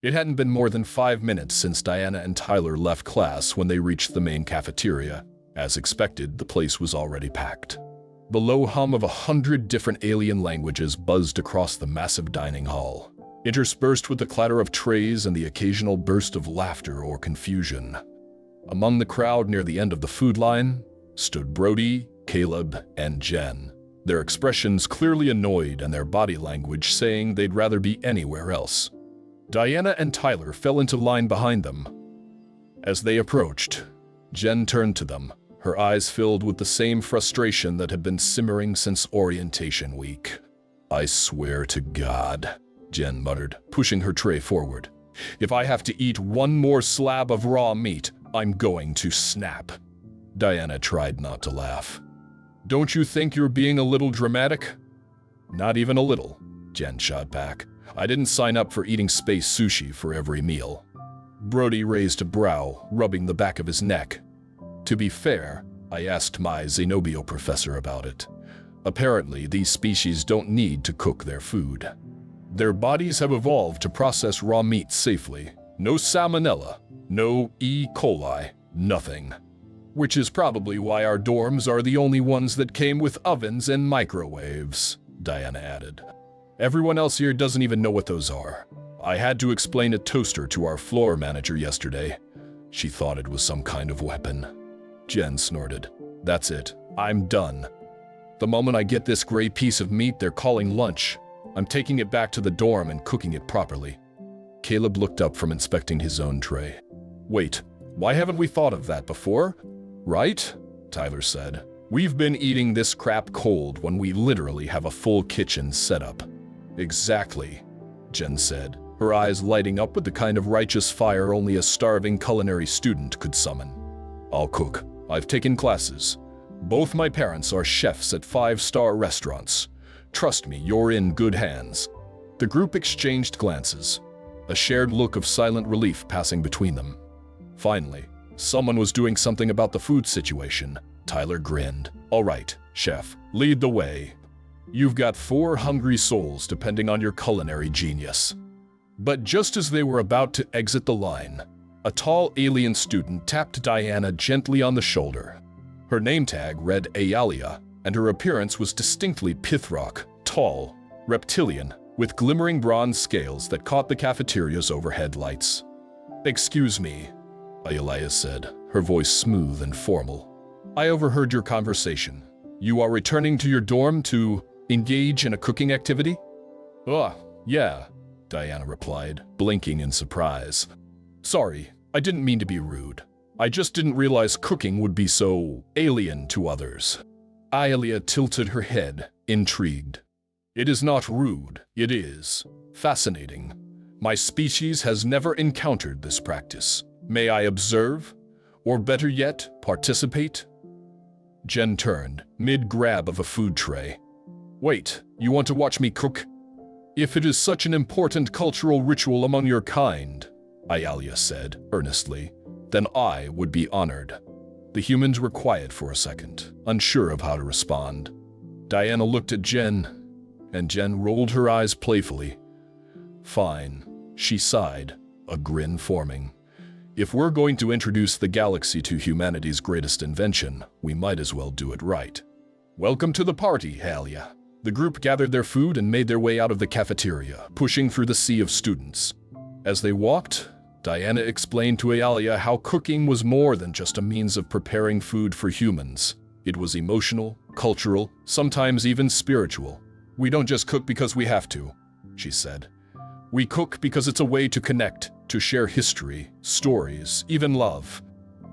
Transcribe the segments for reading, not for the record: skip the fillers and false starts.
It hadn't been more than 5 minutes since Diana and Tyler left class when they reached the main cafeteria. As expected, the place was already packed. The low hum of 100 different alien languages buzzed across the massive dining hall, interspersed with the clatter of trays and the occasional burst of laughter or confusion. Among the crowd near the end of the food line stood Brody, Caleb, and Jen, their expressions clearly annoyed and their body language saying they'd rather be anywhere else. Diana and Tyler fell into line behind them. As they approached, Jen turned to them, her eyes filled with the same frustration that had been simmering since orientation week. "I swear to God," Jen muttered, pushing her tray forward. "If I have to eat one more slab of raw meat, I'm going to snap." Diana tried not to laugh. "Don't you think you're being a little dramatic?" "Not even a little," Jen shot back. "I didn't sign up for eating space sushi for every meal." Brody raised a brow, rubbing the back of his neck. "To be fair, I asked my Zenobio professor about it. Apparently, these species don't need to cook their food. Their bodies have evolved to process raw meat safely. No salmonella, no E. coli, nothing. Which is probably why our dorms are the only ones that came with ovens and microwaves," Diana added. "Everyone else here doesn't even know what those are. I had to explain a toaster to our floor manager yesterday. She thought it was some kind of weapon." Jen snorted. "That's it. I'm done. The moment I get this gray piece of meat they're calling lunch, I'm taking it back to the dorm and cooking it properly." Caleb looked up from inspecting his own tray. "Wait, why haven't we thought of that before? Right?" Tyler said. "We've been eating this crap cold when we literally have a full kitchen set up." "Exactly," Jen said, her eyes lighting up with the kind of righteous fire only a starving culinary student could summon. "I'll cook. I've taken classes. Both my parents are chefs at 5-star restaurants. Trust me, you're in good hands." The group exchanged glances, a shared look of silent relief passing between them. Finally, someone was doing something about the food situation. Tyler grinned. "All right, chef, lead the way. You've got 4 hungry souls depending on your culinary genius." But just as they were about to exit the line, a tall alien student tapped Diana gently on the shoulder. Her name tag read Ayalia, and her appearance was distinctly Pithrock, tall, reptilian, with glimmering bronze scales that caught the cafeteria's overhead lights. "Excuse me," Ayalia said, her voice smooth and formal. "I overheard your conversation. You are returning to your dorm to engage in a cooking activity?" Yeah," Diana replied, blinking in surprise. "Sorry, I didn't mean to be rude. I just didn't realize cooking would be so alien to others." Ayalia tilted her head, intrigued. "It is not rude, it is fascinating. My species has never encountered this practice. May I observe? Or better yet, participate?" Jen turned, mid-grab of a food tray. "Wait, you want to watch me cook?" "If it is such an important cultural ritual among your kind," Ayalia said, earnestly, "then I would be honored." The humans were quiet for a second, unsure of how to respond. Diana looked at Jen, and Jen rolled her eyes playfully. "Fine," she sighed, a grin forming. "If we're going to introduce the galaxy to humanity's greatest invention, we might as well do it right." "Welcome to the party, Ayalia." The group gathered their food and made their way out of the cafeteria, pushing through the sea of students. As they walked, Diana explained to Ayalia how cooking was more than just a means of preparing food for humans. It was emotional, cultural, sometimes even spiritual. "We don't just cook because we have to," she said. "We cook because it's a way to connect, to share history, stories, even love."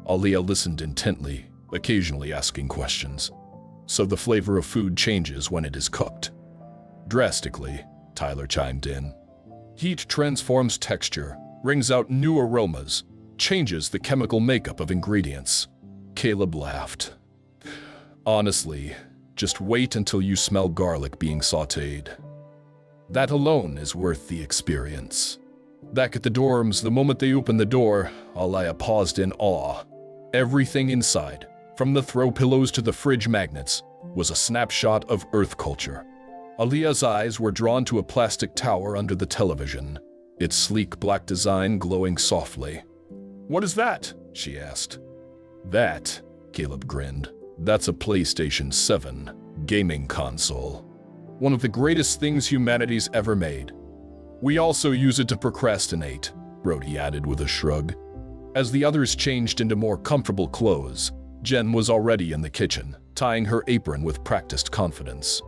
Ayalia listened intently, occasionally asking questions. "So the flavor of food changes when it is cooked?" "Drastically," Tyler chimed in. "Heat transforms texture, brings out new aromas, changes the chemical makeup of ingredients." Caleb laughed. "Honestly, just wait until you smell garlic being sautéed. That alone is worth the experience." Back at the dorms, the moment they opened the door, Ayalia paused in awe. Everything inside, from the throw pillows to the fridge magnets, was a snapshot of Earth culture. Alia's eyes were drawn to a plastic tower under the television. its sleek black design glowing softly. "What is that?" she asked. "That," Caleb grinned, "that's a PlayStation 7 gaming console. One of the greatest things humanity's ever made. We also use it to procrastinate," Brody added with a shrug. As the others changed into more comfortable clothes, Jen was already in the kitchen, tying her apron with practiced confidence.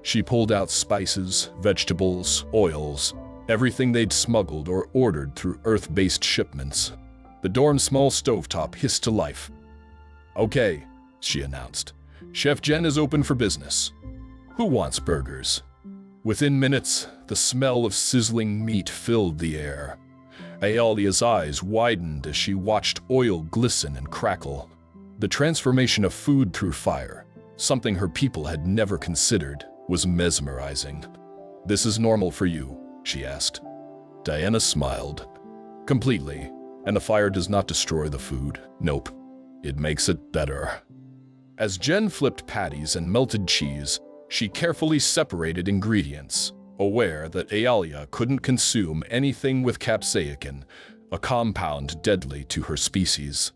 She pulled out spices, vegetables, oils, everything they'd smuggled or ordered through Earth-based shipments. The dorm's small stovetop hissed to life. "Okay," she announced. "Chef Jen is open for business. Who wants burgers?" Within minutes, the smell of sizzling meat filled the air. Aalia's eyes widened as she watched oil glisten and crackle. The transformation of food through fire, something her people had never considered, was mesmerizing. "This is normal for you?" she asked. Diana smiled. "Completely. And the fire does not destroy the food. Nope. It makes it better." As Jen flipped patties and melted cheese, she carefully separated ingredients, aware that Aalia couldn't consume anything with capsaicin, a compound deadly to her species.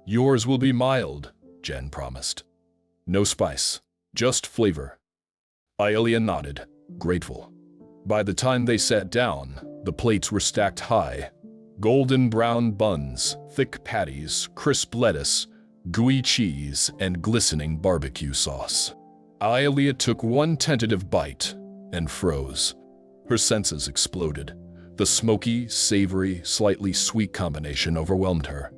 "Yours will be mild," Jen promised. "No spice, just flavor." Aalia nodded, grateful. By the time they sat down, the plates were stacked high. Golden brown buns, thick patties, crisp lettuce, gooey cheese, and glistening barbecue sauce. Aalia took one tentative bite and froze. Her senses exploded. The smoky, savory, slightly sweet combination overwhelmed her.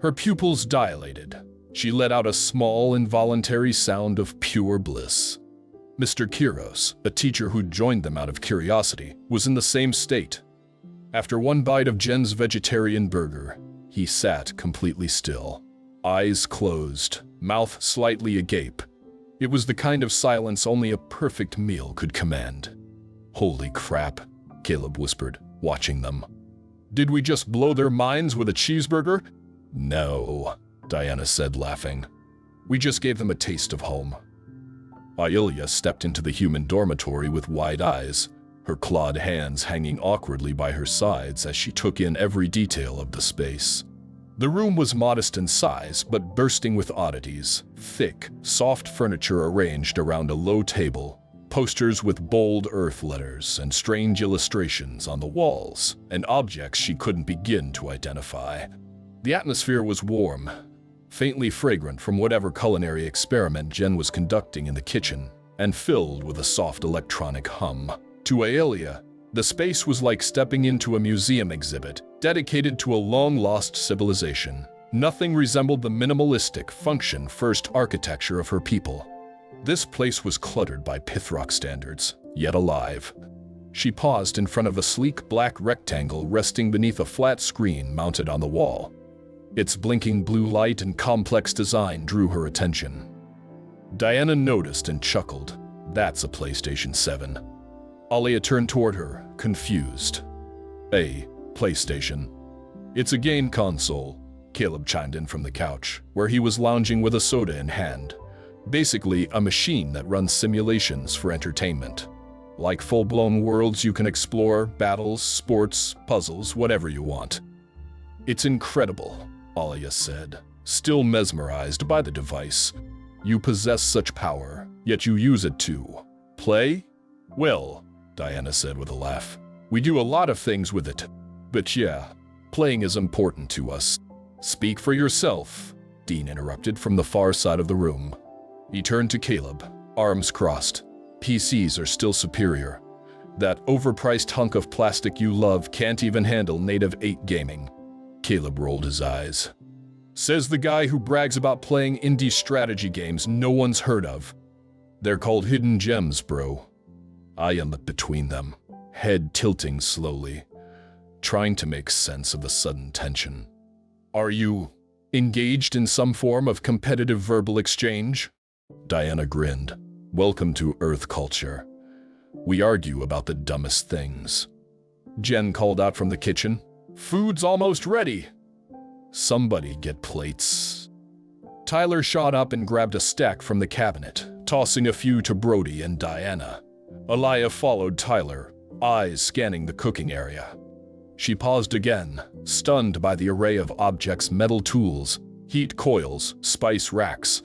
Her pupils dilated. She let out a small, involuntary sound of pure bliss. Mr. Kiros, a teacher who'd joined them out of curiosity, was in the same state. After one bite of Jen's vegetarian burger, he sat completely still, eyes closed, mouth slightly agape. It was the kind of silence only a perfect meal could command. "Holy crap," Caleb whispered, watching them. "Did we just blow their minds with a cheeseburger?" "No," Diana said, laughing. "We just gave them a taste of home." Aalia stepped into the human dormitory with wide eyes, her clawed hands hanging awkwardly by her sides as she took in every detail of the space. The room was modest in size, but bursting with oddities. Thick, soft furniture arranged around a low table, posters with bold Earth letters and strange illustrations on the walls, and objects she couldn't begin to identify. The atmosphere was warm, faintly fragrant from whatever culinary experiment Jen was conducting in the kitchen, and filled with a soft electronic hum. To Aalia, the space was like stepping into a museum exhibit dedicated to a long-lost civilization. Nothing resembled the minimalistic, function-first architecture of her people. This place was cluttered by Pithrock standards, yet alive. She paused in front of a sleek black rectangle resting beneath a flat screen mounted on the wall. Its blinking blue light and complex design drew her attention. Diana noticed and chuckled. "That's a PlayStation 7. Aalia turned toward her, confused. "A PlayStation. It's a game console," Caleb chimed in from the couch, where he was lounging with a soda in hand. "Basically, a machine that runs simulations for entertainment. Like full-blown worlds you can explore, battles, sports, puzzles, whatever you want." "It's incredible," Aalia said, still mesmerized by the device. "You possess such power, yet you use it to play?" "Well," Diana said with a laugh, "we do a lot of things with it. But yeah, playing is important to us." "Speak for yourself," Dean interrupted from the far side of the room. He turned to Caleb, arms crossed. "PCs are still superior. That overpriced hunk of plastic you love can't even handle native 8 gaming." Caleb rolled his eyes. "Says the guy who brags about playing indie strategy games no one's heard of. They're called hidden gems, bro." I am between them, head tilting slowly, trying to make sense of the sudden tension. "Are you engaged in some form of competitive verbal exchange?" Diana grinned. "Welcome to Earth culture. We argue about the dumbest things." Jen called out from the kitchen. "Food's almost ready." "Somebody get plates." Tyler shot up and grabbed a stack from the cabinet, tossing a few to Brody and Diana. Aalia followed Tyler, eyes scanning the cooking area. She paused again, stunned by the array of objects, metal tools, heat coils, spice racks.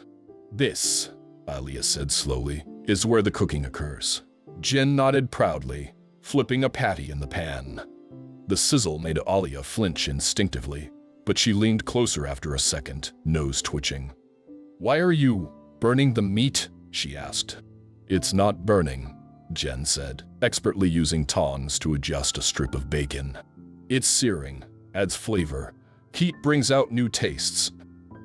"This," Alia said slowly, "is where the cooking occurs." Jen nodded proudly, flipping a patty in the pan. The sizzle made Alia flinch instinctively, but she leaned closer after a second, nose twitching. "Why are you burning the meat?" she asked. "It's not burning," Jen said, expertly using tongs to adjust a strip of bacon. "It's searing, adds flavor. Heat brings out new tastes."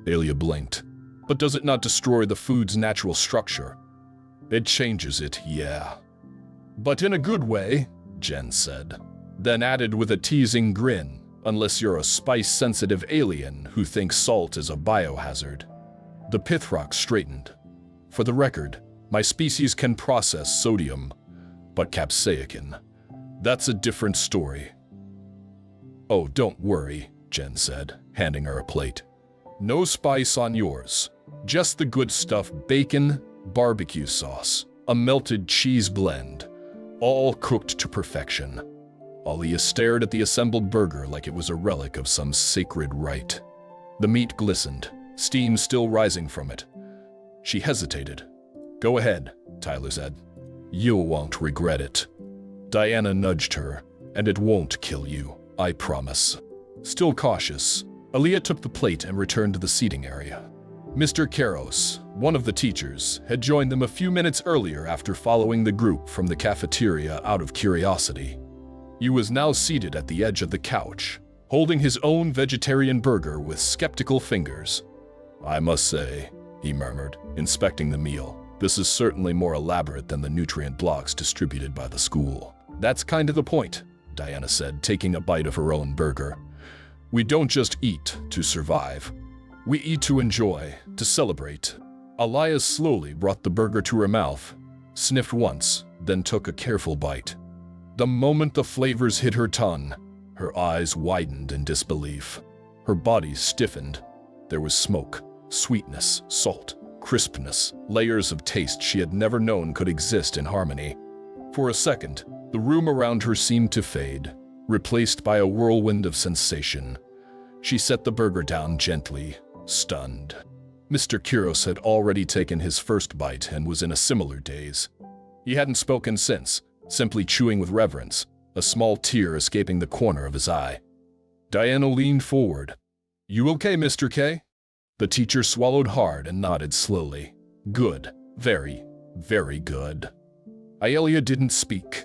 Alia blinked. "But does it not destroy the food's natural structure?" "It changes it, yeah. But in a good way," Jen said, then added with a teasing grin, "unless you're a spice-sensitive alien who thinks salt is a biohazard." The Pithrock straightened. "For the record, my species can process sodium, but capsaicin, that's a different story." "Oh, don't worry," Jen said, handing her a plate. "No spice on yours. Just the good stuff: bacon, barbecue sauce, a melted cheese blend, all cooked to perfection." Alia stared at the assembled burger like it was a relic of some sacred rite. The meat glistened, steam still rising from it. She hesitated. "Go ahead," Tyler said. "You won't regret it." Diana nudged her, "And it won't kill you, I promise." Still cautious, Alia took the plate and returned to the seating area. Mr. Karos, one of the teachers, had joined them a few minutes earlier after following the group from the cafeteria out of curiosity. He was now seated at the edge of the couch, holding his own vegetarian burger with skeptical fingers. "I must say," he murmured, inspecting the meal, "this is certainly more elaborate than the nutrient blocks distributed by the school." "That's kind of the point," Diana said, taking a bite of her own burger. "We don't just eat to survive. We eat to enjoy, to celebrate." Alia slowly brought the burger to her mouth, sniffed once, then took a careful bite. The moment the flavors hit her tongue, her eyes widened in disbelief. Her body stiffened. There was smoke, sweetness, salt, crispness, layers of taste she had never known could exist in harmony. For a second, the room around her seemed to fade, replaced by a whirlwind of sensation. She set the burger down gently, stunned. Mr. Kiros had already taken his first bite and was in a similar daze. He hadn't spoken since, simply chewing with reverence, a small tear escaping the corner of his eye. Diana leaned forward. "You okay, Mr. K?" The teacher swallowed hard and nodded slowly. "Good. Very, very good." Aelia didn't speak.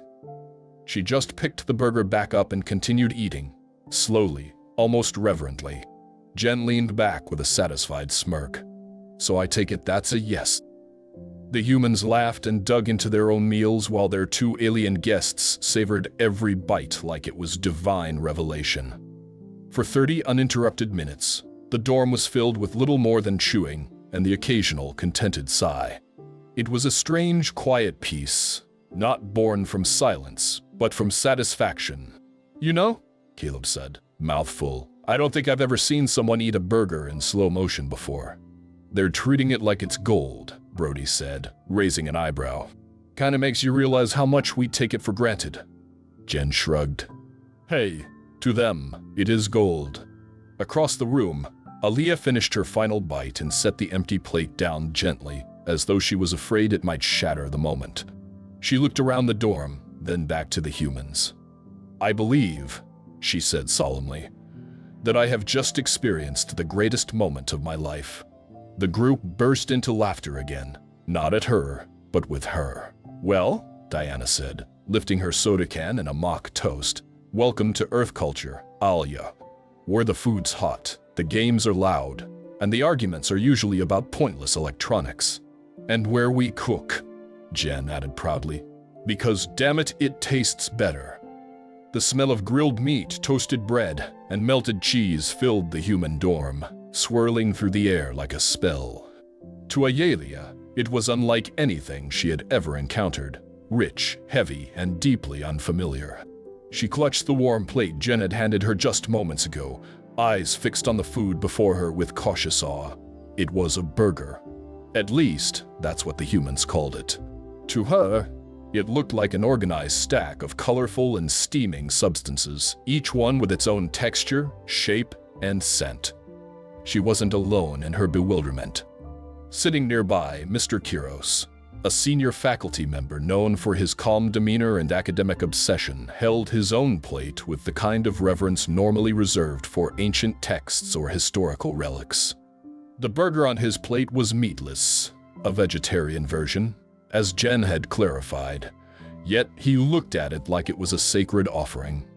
She just picked the burger back up and continued eating, slowly, almost reverently. Jen leaned back with a satisfied smirk. "So I take it that's a yes." The humans laughed and dug into their own meals while their two alien guests savored every bite like it was divine revelation. For 30 uninterrupted minutes, the dorm was filled with little more than chewing and the occasional contented sigh. It was a strange, quiet peace, not born from silence, but from satisfaction. "You know," Caleb said, mouth full, "I don't think I've ever seen someone eat a burger in slow motion before." "They're treating it like it's gold," Brody said, raising an eyebrow. "Kinda makes you realize how much we take it for granted." Jen shrugged. "Hey, to them, it is gold." Across the room, Alia finished her final bite and set the empty plate down gently, as though she was afraid it might shatter the moment. She looked around the dorm, then back to the humans. "I believe," she said solemnly, "that I have just experienced the greatest moment of my life." The group burst into laughter again, not at her, but with her. "Well," Diana said, lifting her soda can and a mock toast, "welcome to Earth culture, Alia. Where the food's hot, the games are loud, and the arguments are usually about pointless electronics. And where we cook," Jen added proudly, "because damn it, it tastes better." The smell of grilled meat, toasted bread, and melted cheese filled the human dorm, swirling through the air like a spell. To Aelia, it was unlike anything she had ever encountered, rich, heavy, and deeply unfamiliar. She clutched the warm plate Jen had handed her just moments ago, eyes fixed on the food before her with cautious awe. It was a burger. At least, that's what the humans called it. To her, It looked like an organized stack of colorful and steaming substances, each one with its own texture, shape, and scent. She wasn't alone in her bewilderment. Sitting nearby, Mr. Kiros, a senior faculty member known for his calm demeanor and academic obsession, held his own plate with the kind of reverence normally reserved for ancient texts or historical relics. The burger on his plate was meatless, a vegetarian version, as Jen had clarified, yet he looked at it like it was a sacred offering.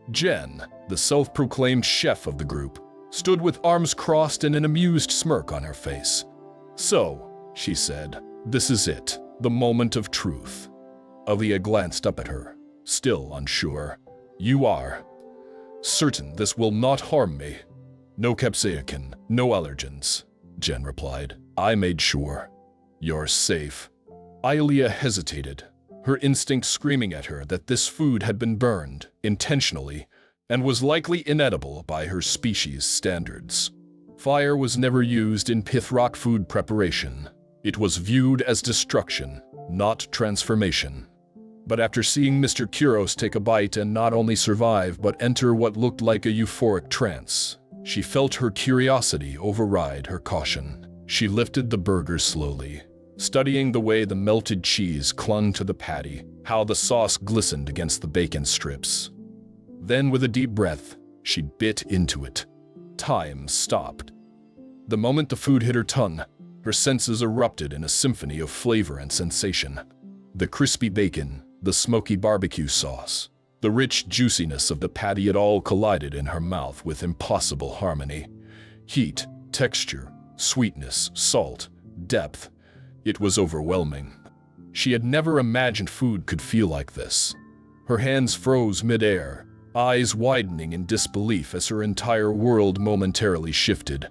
Jen, the self-proclaimed chef of the group, stood with arms crossed and an amused smirk on her face. "So," she said, "this is it, the moment of truth." Aaliyah glanced up at her, still unsure. "You are certain this will not harm me?" "No capsaicin, no allergens," Jen replied. "I made sure. You're safe." Aaliyah hesitated, her instinct screaming at her that this food had been burned, intentionally, and was likely inedible by her species' standards. Fire was never used in Pithrock food preparation. It was viewed as destruction, not transformation. But after seeing Mr. Kiros take a bite and not only survive but enter what looked like a euphoric trance, she felt her curiosity override her caution. She lifted the burger slowly, studying the way the melted cheese clung to the patty, how the sauce glistened against the bacon strips. Then, with a deep breath, she bit into it. Time stopped. The moment the food hit her tongue, her senses erupted in a symphony of flavor and sensation. The crispy bacon, the smoky barbecue sauce, the rich juiciness of the patty, it all collided in her mouth with impossible harmony. Heat, texture, sweetness, salt, depth. It was overwhelming. She had never imagined food could feel like this. Her hands froze mid-air, eyes widening in disbelief as her entire world momentarily shifted.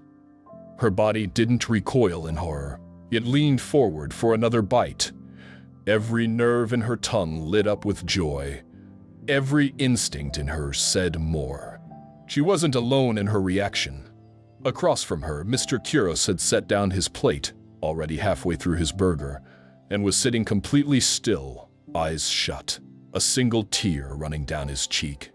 Her body didn't recoil in horror. It leaned forward for another bite. Every nerve in her tongue lit up with joy. Every instinct in her said more. She wasn't alone in her reaction. Across from her, Mr. Kiros had set down his plate, already halfway through his burger, and was sitting completely still, eyes shut, a single tear running down his cheek.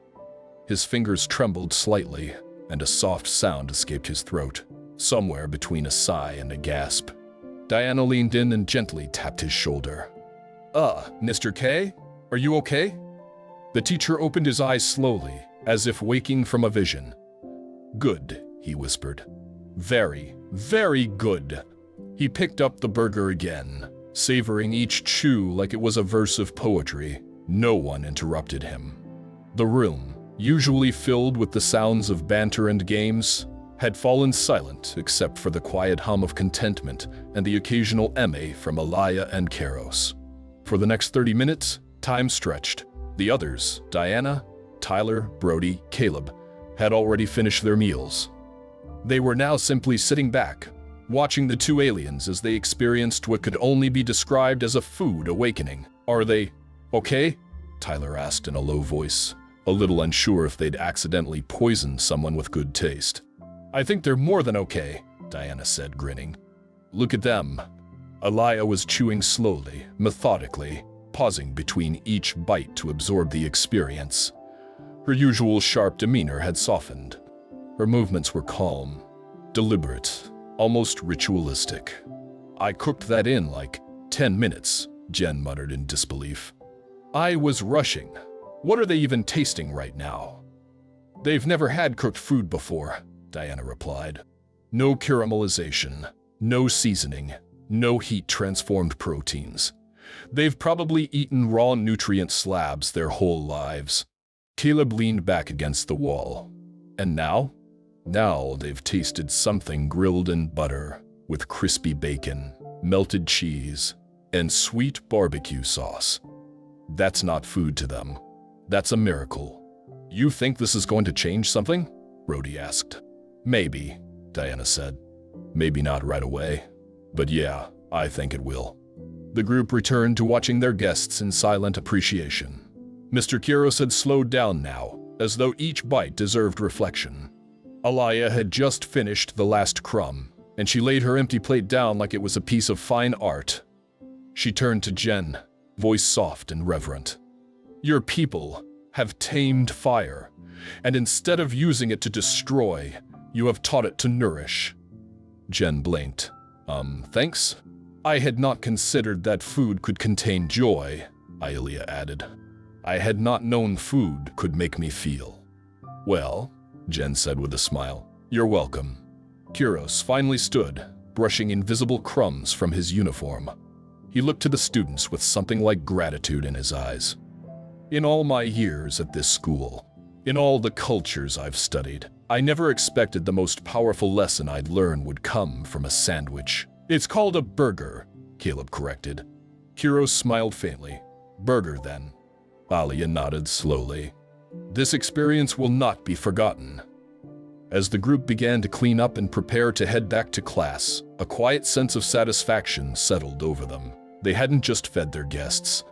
His fingers trembled slightly, and a soft sound escaped his throat, somewhere between a sigh and a gasp. Diana leaned in and gently tapped his shoulder. Mr. K, are you okay?" The teacher opened his eyes slowly, as if waking from a vision. "Good," he whispered. "Very, very good." He picked up the burger again, savoring each chew like it was a verse of poetry. No one interrupted him. The room, usually filled with the sounds of banter and games, had fallen silent except for the quiet hum of contentment and the occasional "eme" from Aaliyah and Kiros. For the next 30 minutes, time stretched. The others, Diana, Tyler, Brody, Caleb, had already finished their meals. They were now simply sitting back, watching the two aliens as they experienced what could only be described as a food awakening. "Are they okay?" Tyler asked in a low voice, a little unsure if they'd accidentally poisoned someone with good taste. "I think they're more than okay," Diana said, grinning. "Look at them." Aaliyah was chewing slowly, methodically, pausing between each bite to absorb the experience. Her usual sharp demeanor had softened. Her movements were calm, deliberate, almost ritualistic. "I cooked that in like 10 minutes, Jen muttered in disbelief. "I was rushing. What are they even tasting right now?" "They've never had cooked food before," Diana replied. "No caramelization, no seasoning, no heat-transformed proteins. They've probably eaten raw nutrient slabs their whole lives." Caleb leaned back against the wall. "And now? Now they've tasted something grilled in butter, with crispy bacon, melted cheese, and sweet barbecue sauce. That's not food to them. That's a miracle." "You think this is going to change something?" Brody asked. "Maybe," Diana said. "Maybe not right away. But yeah, I think it will." The group returned to watching their guests in silent appreciation. Mr. Kiros had slowed down now, as though each bite deserved reflection. Aaliyah had just finished the last crumb, and she laid her empty plate down like it was a piece of fine art. She turned to Jen. voice soft and reverent. Your people have tamed fire, and instead of using it to destroy, you have taught it to nourish. Jen blinked. Thanks? I had not considered that food could contain joy, Aelia added. I had not known food could make me feel. Well, Jen said with a smile, you're welcome. Kyros finally stood, brushing invisible crumbs from his uniform. He looked to the students with something like gratitude in his eyes. In all my years at this school, in all the cultures I've studied, I never expected the most powerful lesson I'd learn would come from a sandwich. It's called a burger, Caleb corrected. Kyros smiled faintly. Burger, then. Alia nodded slowly. This experience will not be forgotten. As the group began to clean up and prepare to head back to class, a quiet sense of satisfaction settled over them. They hadn't just fed their guests.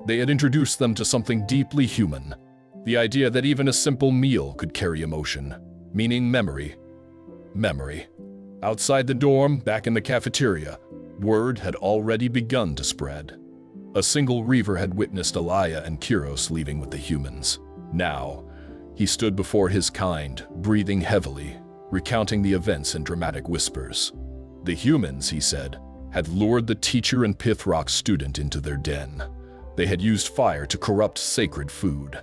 They had introduced them to something deeply human. The idea that even a simple meal could carry emotion, meaning memory. Memory. Outside the dorm, back in the cafeteria, word had already begun to spread. A single Reaver had witnessed Alia and Kyros leaving with the humans. Now, he stood before his kind, breathing heavily, recounting the events in dramatic whispers. The humans, he said, had lured the teacher and Pithrock student into their den. They had used fire to corrupt sacred food.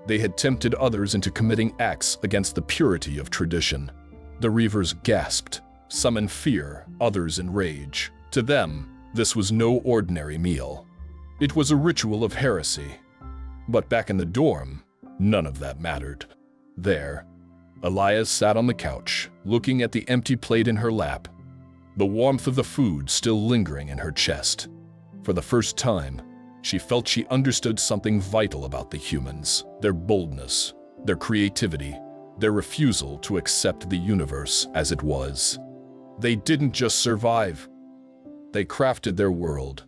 They had tempted others into committing acts against the purity of tradition. The Reavers gasped, some in fear, others in rage. To them, this was no ordinary meal. It was a ritual of heresy. But back in the dorm, none of that mattered. There, Alia sat on the couch, looking at the empty plate in her lap, the warmth of the food still lingering in her chest. For the first time, she felt she understood something vital about the humans, their boldness, their creativity, their refusal to accept the universe as it was. They didn't just survive. They crafted their world.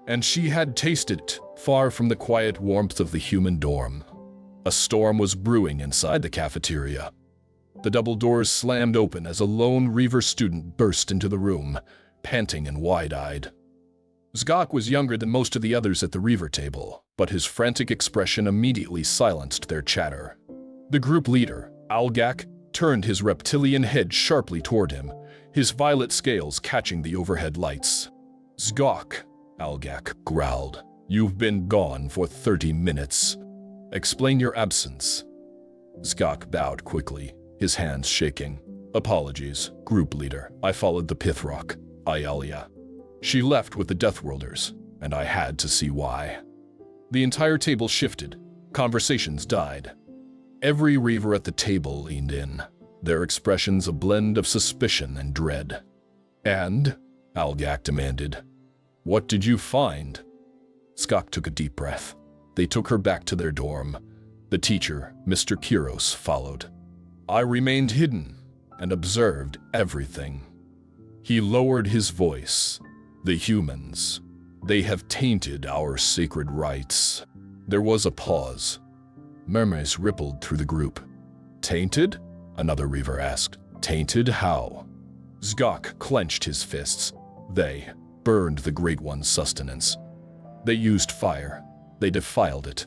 And she had tasted it, far from the quiet warmth of the human dorm. A storm was brewing inside the cafeteria. The double doors slammed open as a lone Reaver student burst into the room, panting and wide-eyed. Zgok was younger than most of the others at the Reaver table, but his frantic expression immediately silenced their chatter. The group leader, Algak, turned his reptilian head sharply toward him, his violet scales catching the overhead lights. Zgok, Algak growled. You've been gone for 30 minutes. Explain your absence. Zgok bowed quickly, his hands shaking. Apologies, group leader. I followed the Pithrock, Aelia. She left with the Deathworlders, and I had to see why. The entire table shifted. Conversations died. Every Reaver at the table leaned in, their expressions a blend of suspicion and dread. And, Algak demanded, what did you find? Zgok took a deep breath. They took her back to their dorm. The teacher, Mr. Kyros, followed. I remained hidden and observed everything. He lowered his voice. The humans, they have tainted our sacred rites. There was a pause. Murmurs rippled through the group. Tainted? Another Reaver asked. Tainted how? Zgok clenched his fists. They burned the Great One's sustenance. They used fire. They defiled it.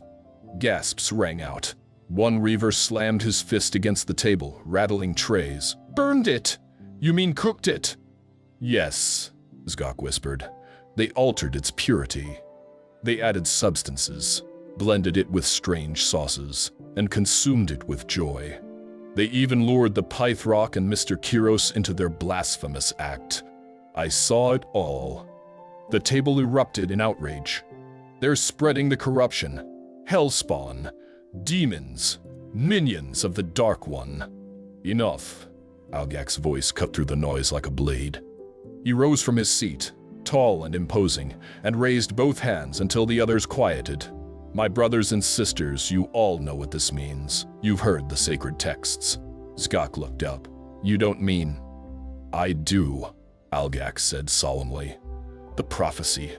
Gasps rang out. One Reaver slammed his fist against the table, rattling trays. Burned it! You mean cooked it? Yes, Zgok whispered. They altered its purity. They added substances, blended it with strange sauces, and consumed it with joy. They even lured the Pithrock and Mr. Kyros into their blasphemous act. I saw it all. The table erupted in outrage. They're spreading the corruption. Hellspawn. Demons. Minions of the Dark One. Enough. Algak's voice cut through the noise like a blade. He rose from his seat, tall and imposing, and raised both hands until the others quieted. My brothers and sisters, you all know what this means. You've heard the sacred texts. Zgok looked up. You don't mean... I do, Algak said solemnly. The prophecy.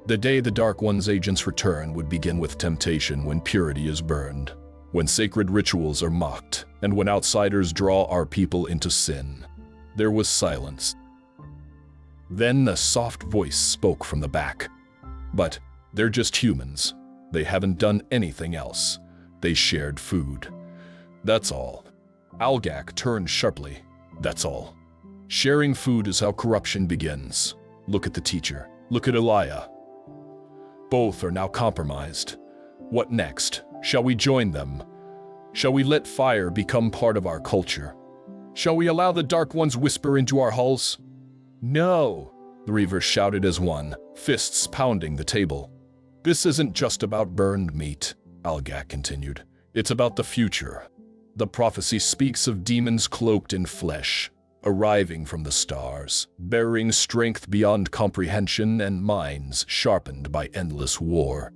The day the Dark One's agents return would begin with temptation when purity is burned, when sacred rituals are mocked, and when outsiders draw our people into sin. There was silence. Then a soft voice spoke from the back. But They're just humans. They haven't done anything else. They shared food. That's all. Algak turned sharply. That's all. Sharing food is how corruption begins. Look at the teacher. Look at Elia. Both are now compromised. What next? Shall we join them? Shall we let fire become part of our culture? Shall we allow the Dark Ones whisper into our halls? No, the Reavers shouted as one, fists pounding the table. This isn't just about burned meat, Algak continued. It's about the future. The prophecy speaks of demons cloaked in flesh, arriving from the stars, bearing strength beyond comprehension and minds sharpened by endless war.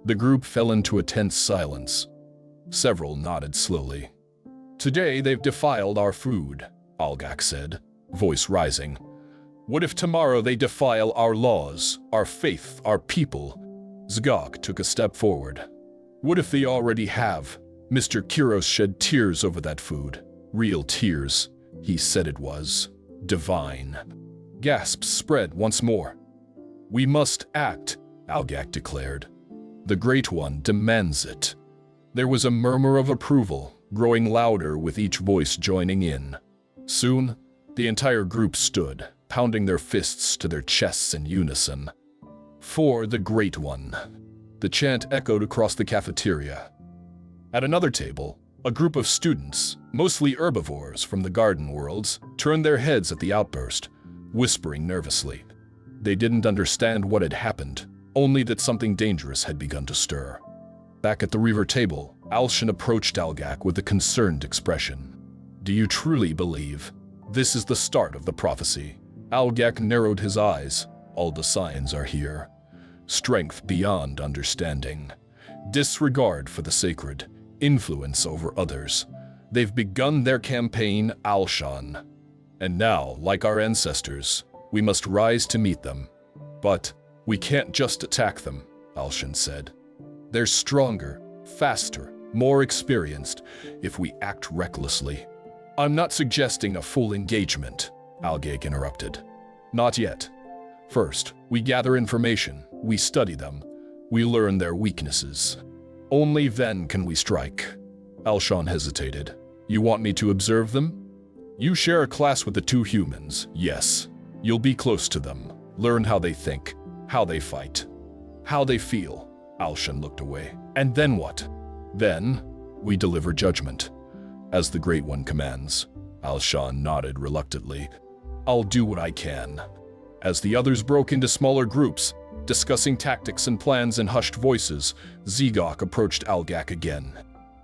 The group fell into a tense silence. Several nodded slowly. Today they've defiled our food, Algak said, voice rising. What if tomorrow they defile our laws, our faith, our people? Zgok took a step forward. What if they already have? Mr. Kiros shed tears over that food. Real tears. He said it was divine. Gasps spread once more. We must act, Algak declared. The Great One demands it. There was a murmur of approval, growing louder with each voice joining in. Soon, the entire group stood, pounding their fists to their chests in unison. For the Great One. The chant echoed across the cafeteria. At another table, a group of students, mostly herbivores from the garden worlds, turned their heads at the outburst, whispering nervously. They didn't understand what had happened, only that something dangerous had begun to stir. Back at the Reaver table, Alshan approached Algak with a concerned expression. Do you truly believe this is the start of the prophecy? Algak narrowed his eyes. All the signs are here. Strength beyond understanding. Disregard for the sacred. Influence over others. They've begun their campaign, Alshan. And now, like our ancestors, we must rise to meet them. But we can't just attack them, Alshan said. They're stronger, faster, more experienced if we act recklessly. I'm not suggesting a full engagement, Algak interrupted. Not yet. First, we gather information, we study them, we learn their weaknesses. Only then can we strike. Alshan hesitated. You want me to observe them? You share a class with the two humans, yes. You'll be close to them, learn how they think, how they fight, how they feel. Alshan looked away. And then what? Then, we deliver judgment. As the Great One commands. Alshan nodded reluctantly. I'll do what I can. As the others broke into smaller groups, discussing tactics and plans in hushed voices, Zgok approached Algak again.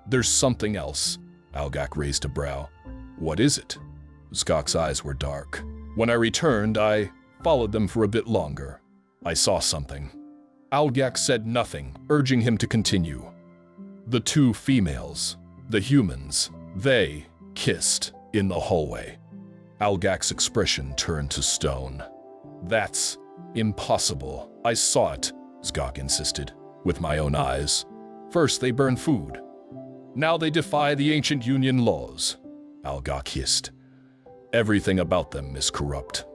There's something else. Algak raised a brow. What is it? Zgok's eyes were dark. When I returned, I followed them for a bit longer. I saw something. Algak said nothing, urging him to continue. The two females, the humans, they kissed in the hallway. Algak's expression turned to stone. That's impossible. I saw it, Zgok insisted, with my own eyes. First they burn food. Now they defy the ancient Union laws, Algak hissed. Everything about them is corrupt.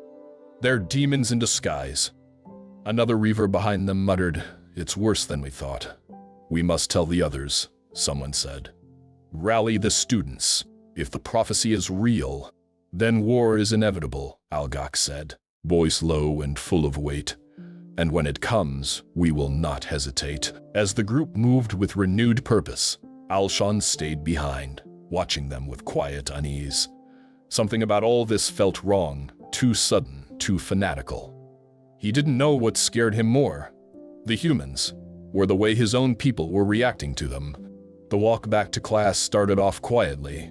They're demons in disguise. Another Reaver behind them muttered, It's worse than we thought. We must tell the others, someone said. Rally the students. If the prophecy is real, then war is inevitable, Algak said, voice low and full of weight. And when it comes, we will not hesitate. As the group moved with renewed purpose, Alshan stayed behind, watching them with quiet unease. Something about all this felt wrong, too sudden, too fanatical. He didn't know what scared him more. The humans, or the way his own people were reacting to them. The walk back to class started off quietly.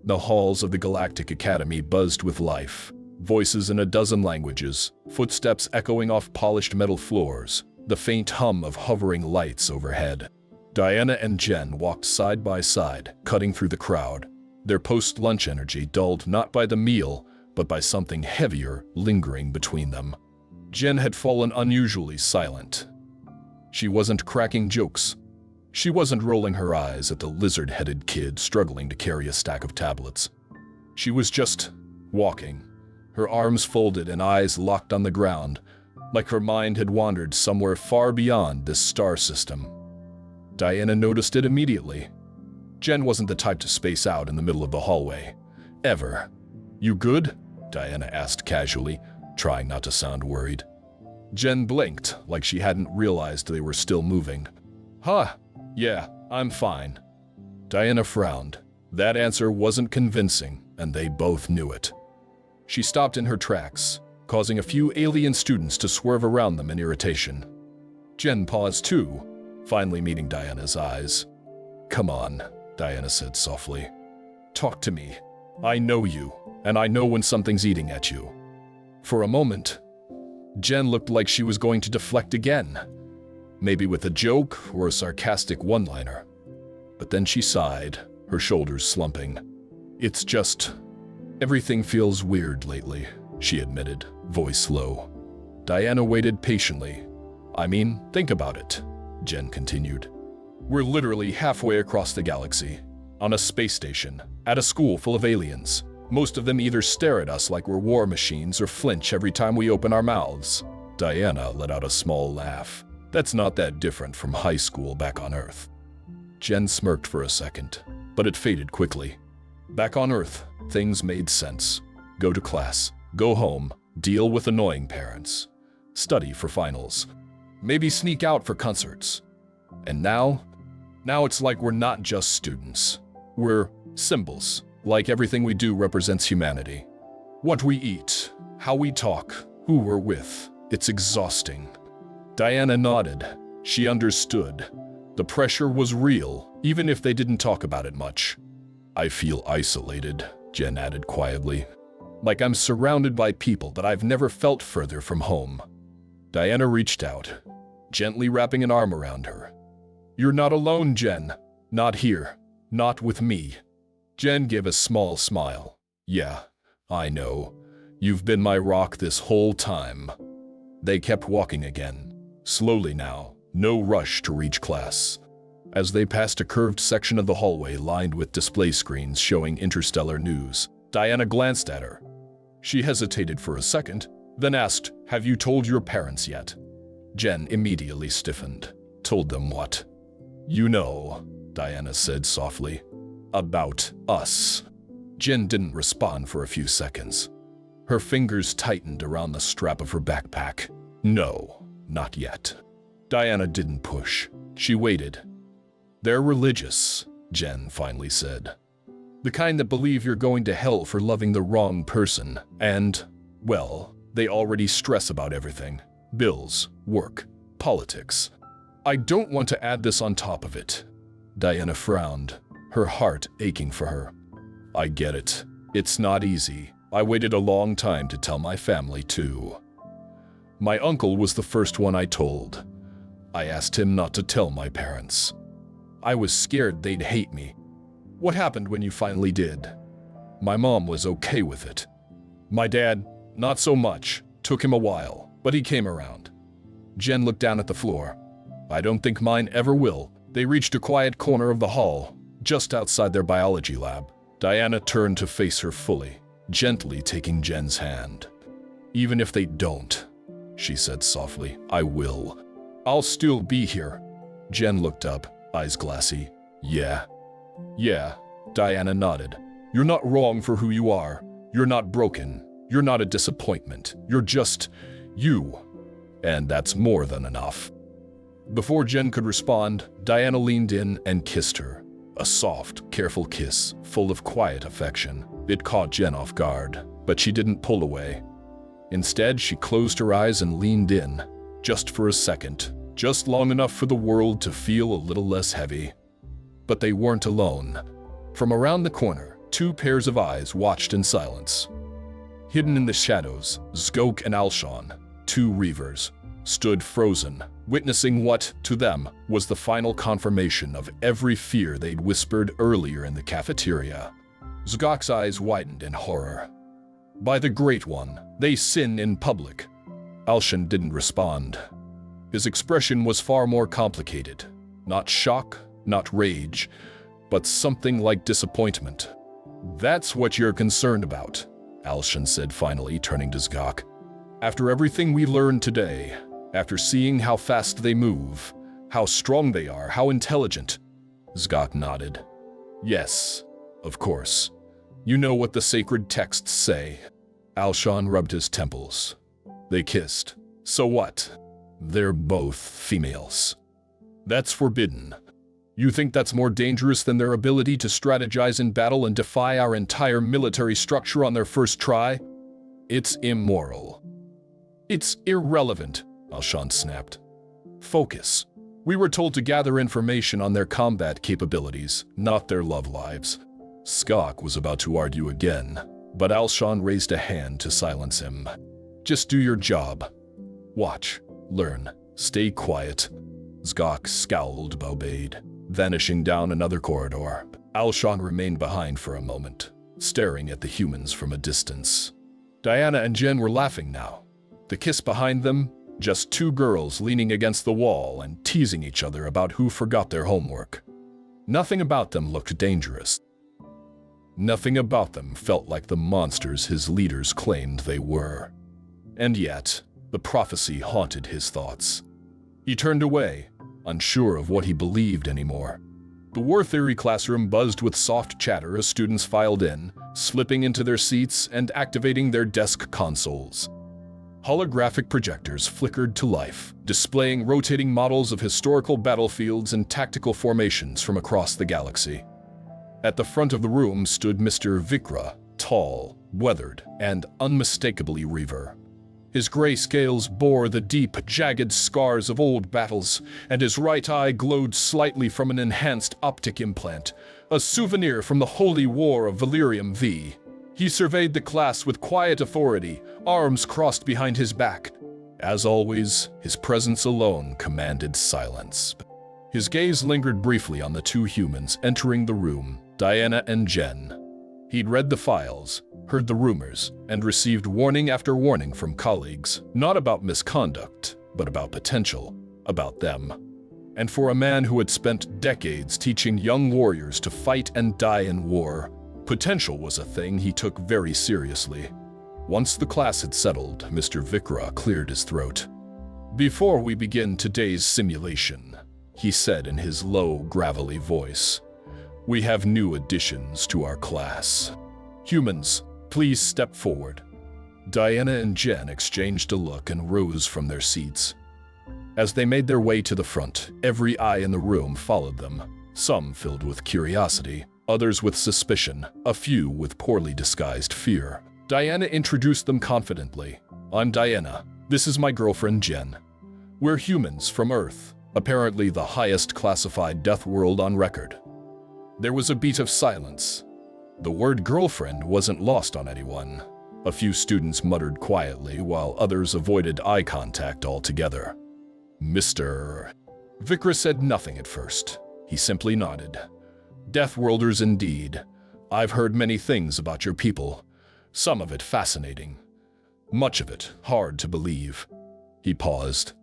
The halls of the Galactic Academy buzzed with life. Voices in a dozen languages, footsteps echoing off polished metal floors, the faint hum of hovering lights overhead. Diana and Jen walked side by side, cutting through the crowd. Their post-lunch energy dulled not by the meal, but by something heavier lingering between them. Jen had fallen unusually silent. She wasn't cracking jokes. She wasn't rolling her eyes at the lizard-headed kid struggling to carry a stack of tablets. She was just walking, her arms folded and eyes locked on the ground, like her mind had wandered somewhere far beyond this star system. Diana noticed it immediately. Jen wasn't the type to space out in the middle of the hallway. Ever. "You good?" Diana asked casually, trying not to sound worried. Jen blinked, like she hadn't realized they were still moving. "Huh, yeah, I'm fine." Diana frowned. That answer wasn't convincing, and they both knew it. She stopped in her tracks, causing a few alien students to swerve around them in irritation. Jen paused too, finally meeting Diana's eyes. "Come on," Diana said softly. "Talk to me. I know you, and I know when something's eating at you." For a moment, Jen looked like she was going to deflect again, maybe with a joke or a sarcastic one-liner. But then she sighed, her shoulders slumping. "It's just, everything feels weird lately," she admitted, voice low. Diana waited patiently. "I mean, think about it," Jen continued. "We're literally halfway across the galaxy, on a space station, at a school full of aliens. Most of them either stare at us like we're war machines or flinch every time we open our mouths." Diana let out a small laugh. "That's not that different from high school back on Earth." Jen smirked for a second, but it faded quickly. Back on Earth, things made sense. Go to class, go home, deal with annoying parents, study for finals, maybe sneak out for concerts. And now it's like we're not just students. We're symbols, like everything we do represents humanity. What we eat, how we talk, who we're with. It's exhausting. Diana nodded. She understood. The pressure was real, even if they didn't talk about it much. "I feel isolated," Jen added quietly. "Like I'm surrounded by people that I've never felt further from home." Diana reached out, gently wrapping an arm around her. "You're not alone, Jen. Not here. Not with me." Jen gave a small smile. "Yeah, I know. You've been my rock this whole time." They kept walking again, slowly now, no rush to reach class. As they passed a curved section of the hallway lined with display screens showing interstellar news, Diana glanced at her. She hesitated for a second, then asked, "Have you told your parents yet?" Jen immediately stiffened. "Told them what?" "You know," Diana said softly. "About us." Jen didn't respond for a few seconds. Her fingers tightened around the strap of her backpack. "No, not yet." Diana didn't push. She waited. "They're religious," Jen finally said. "The kind that believe you're going to hell for loving the wrong person. And, well, they already stress about everything. Bills, work, politics. I don't want to add this on top of it." Diana frowned, her heart aching for her. "I get it. It's not easy. I waited a long time to tell my family, too. My uncle was the first one I told. I asked him not to tell my parents. I was scared they'd hate me. What happened when you finally did?" "My mom was okay with it. My dad, not so much. Took him a while, but he came around." Jen looked down at the floor. "I don't think mine ever will." They reached a quiet corner of the hall, just outside their biology lab. Diana turned to face her fully, gently taking Jen's hand. "Even if they don't," she said softly, "I will. I'll still be here." Jen looked up, eyes glassy. Yeah, Diana nodded. "You're not wrong for who you are. You're not broken. You're not a disappointment. You're just you. And that's more than enough." Before Jen could respond, Diana leaned in and kissed her. A soft, careful kiss, full of quiet affection. It caught Jen off guard, but she didn't pull away. Instead, she closed her eyes and leaned in, just for a second, just long enough for the world to feel a little less heavy. But they weren't alone. From around the corner, two pairs of eyes watched in silence. Hidden in the shadows, Zgok and Alshon, two Reavers, stood frozen, witnessing what, to them, was the final confirmation of every fear they'd whispered earlier in the cafeteria. Zgok's eyes widened in horror. "By the Great One, they sin in public." Alshon didn't respond. His expression was far more complicated. Not shock, not rage, but something like disappointment. "That's what you're concerned about," Alshon said finally, turning to Zgok. After everything we learned today, after seeing how fast they move, how strong they are, how intelligent, Zgok nodded. Yes, of course. You know what the sacred texts say. Alshon rubbed his temples. They kissed. So what? They're both females. That's forbidden. You think that's more dangerous than their ability to strategize in battle and defy our entire military structure on their first try? It's immoral. It's irrelevant, Alshon snapped. Focus. We were told to gather information on their combat capabilities, not their love lives. Zgok was about to argue again, but Alshon raised a hand to silence him. Just do your job. Watch, learn, stay quiet. Zgok scowled but obeyed, vanishing down another corridor. Alshon remained behind for a moment, staring at the humans from a distance. Diana and Jen were laughing now. The kiss behind them, just two girls leaning against the wall and teasing each other about who forgot their homework. Nothing about them looked dangerous. Nothing about them felt like the monsters his leaders claimed they were. And yet, the prophecy haunted his thoughts. He turned away, unsure of what he believed anymore. The war theory classroom buzzed with soft chatter as students filed in, slipping into their seats and activating their desk consoles. Holographic projectors flickered to life, displaying rotating models of historical battlefields and tactical formations from across the galaxy. At the front of the room stood Mr. Vikra, tall, weathered, and unmistakably Reaver. His gray scales bore the deep, jagged scars of old battles, and his right eye glowed slightly from an enhanced optic implant, a souvenir from the Holy War of Valerium V. He surveyed the class with quiet authority, arms crossed behind his back. As always, his presence alone commanded silence. His gaze lingered briefly on the two humans entering the room, Diana and Jen. He'd read the files, heard the rumors, and received warning after warning from colleagues, not about misconduct, but about potential, about them. And for a man who had spent decades teaching young warriors to fight and die in war, potential was a thing he took very seriously. Once the class had settled, Mr. Vikra cleared his throat. Before we begin today's simulation, he said in his low, gravelly voice, we have new additions to our class. Humans, please step forward. Diana and Jen exchanged a look and rose from their seats. As they made their way to the front, every eye in the room followed them, some filled with curiosity, others with suspicion, a few with poorly disguised fear. Diana introduced them confidently. I'm Diana. This is my girlfriend, Jen. We're humans from Earth, apparently the highest classified Deathworld on record. There was a beat of silence. The word girlfriend wasn't lost on anyone. A few students muttered quietly while others avoided eye contact altogether. Mr. Vikra said nothing at first. He simply nodded. Deathworlders indeed. I've heard many things about your people. Some of it fascinating. Much of it hard to believe. He paused.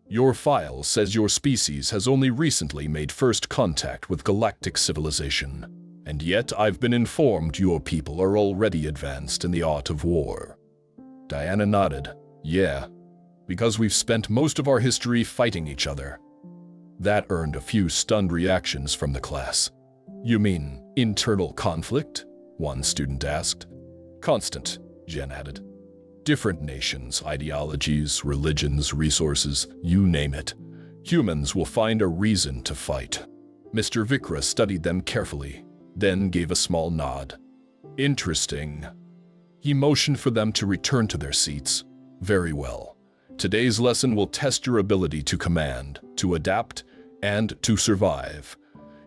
Your file says your species has only recently made first contact with galactic civilization, and yet I've been informed your people are already advanced in the art of war. Diana nodded. Yeah, because we've spent most of our history fighting each other. That earned a few stunned reactions from the class. You mean internal conflict? One student asked. Constant, Jen added. Different nations, ideologies, religions, resources, you name it. Humans will find a reason to fight. Mr. Vikra studied them carefully, then gave a small nod. Interesting. He motioned for them to return to their seats. Very well. Today's lesson will test your ability to command, to adapt, and to survive.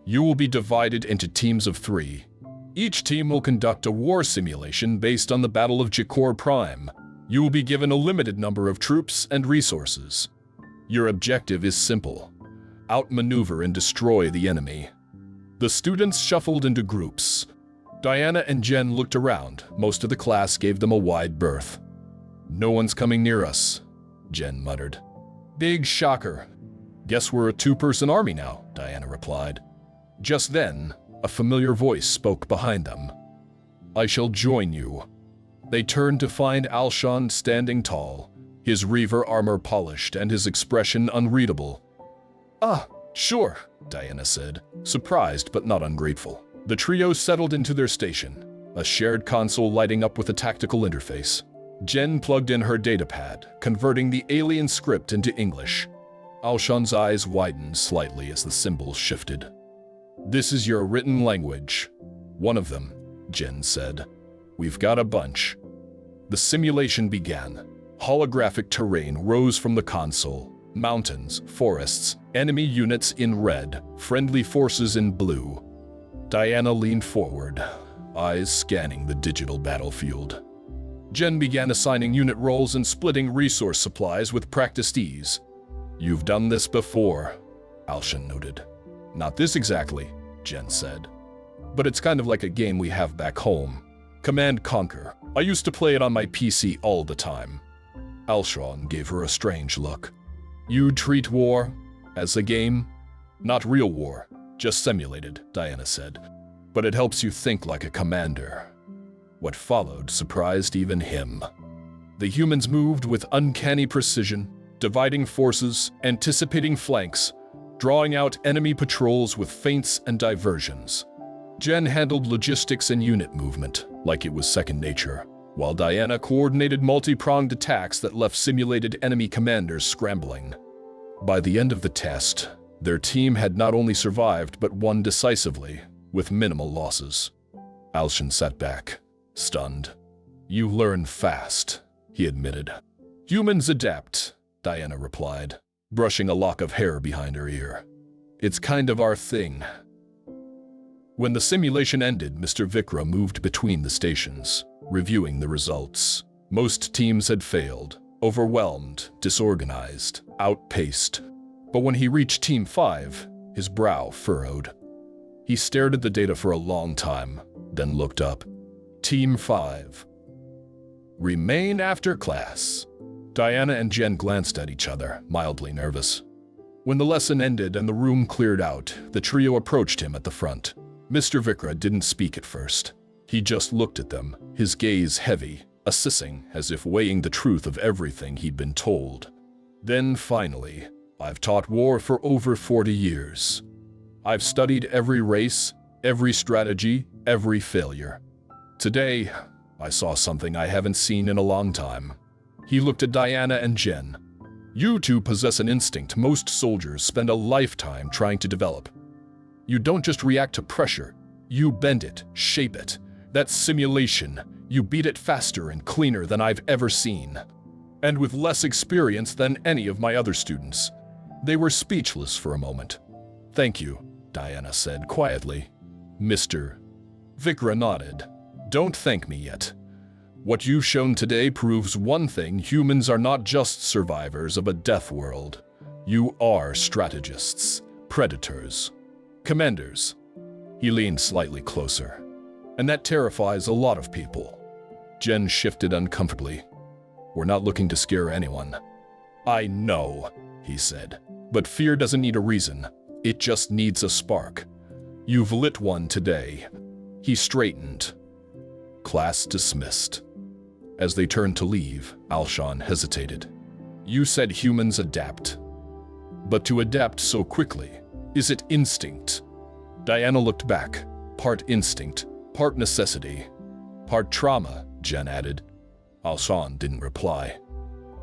You will be divided into teams of 3. Each team will conduct a war simulation based on the Battle of Jakor Prime. You will be given a limited number of troops and resources. Your objective is simple. Outmaneuver and destroy the enemy. The students shuffled into groups. Diana and Jen looked around. Most of the class gave them a wide berth. No one's coming near us, Jen muttered. Big shocker. Guess we're a 2-person army now, Diana replied. Just then, a familiar voice spoke behind them. I shall join you. They turned to find Alshon standing tall, his Reaver armor polished and his expression unreadable. "Ah, sure," Diana said, surprised but not ungrateful. The trio settled into their station, a shared console lighting up with a tactical interface. Jen plugged in her datapad, converting the alien script into English. Alshon's eyes widened slightly as the symbols shifted. "This is your written language." "One of them," Jen said. "We've got a bunch." The simulation began. Holographic terrain rose from the console. Mountains, forests, enemy units in red, friendly forces in blue. Diana leaned forward, eyes scanning the digital battlefield. Jen began assigning unit roles and splitting resource supplies with practiced ease. "You've done this before," Alshon noted. "Not this exactly," Jen said. "But it's kind of like a game we have back home. Command Conquer. I used to play it on my PC all the time." Alshon gave her a strange look. "You treat war as a game? Not real war, just simulated," Diana said. "But it helps you think like a commander." What followed surprised even him. The humans moved with uncanny precision, dividing forces, anticipating flanks, drawing out enemy patrols with feints and diversions. Jen handled logistics and unit movement like it was second nature, while Diana coordinated multi-pronged attacks that left simulated enemy commanders scrambling. By the end of the test, their team had not only survived but won decisively, with minimal losses. Alshon sat back, stunned. "You learn fast," he admitted. "Humans adapt," Diana replied, brushing a lock of hair behind her ear. "It's kind of our thing." When the simulation ended, Mr. Vikra moved between the stations, reviewing the results. Most teams had failed, overwhelmed, disorganized, outpaced. But when he reached Team 5, his brow furrowed. He stared at the data for a long time, then looked up. "Team 5. Remain after class." Diana and Jen glanced at each other, mildly nervous. When the lesson ended and the room cleared out, the trio approached him at the front. Mr. Vikra didn't speak at first. He just looked at them, his gaze heavy, assessing as if weighing the truth of everything he'd been told. Then finally, "I've taught war for over 40 years. I've studied every race, every strategy, every failure. Today, I saw something I haven't seen in a long time." He looked at Diana and Jen. "You two possess an instinct most soldiers spend a lifetime trying to develop. You don't just react to pressure, you bend it, shape it. That simulation, you beat it faster and cleaner than I've ever seen. And with less experience than any of my other students." They were speechless for a moment. "Thank you," Diana said quietly. Mr. Vikra nodded. "Don't thank me yet. What you've shown today proves one thing: humans are not just survivors of a death world. You are strategists, predators, commanders." He leaned slightly closer. "And that terrifies a lot of people." Jen shifted uncomfortably. "We're not looking to scare anyone." "I know," he said, "but fear doesn't need a reason. It just needs a spark. You've lit one today." He straightened. Class dismissed. As they turned to leave, Alshon hesitated. "You said humans adapt. But to adapt so quickly, is it instinct?" Diana looked back. "Part instinct, part necessity, part trauma," Jen added. Alshon didn't reply.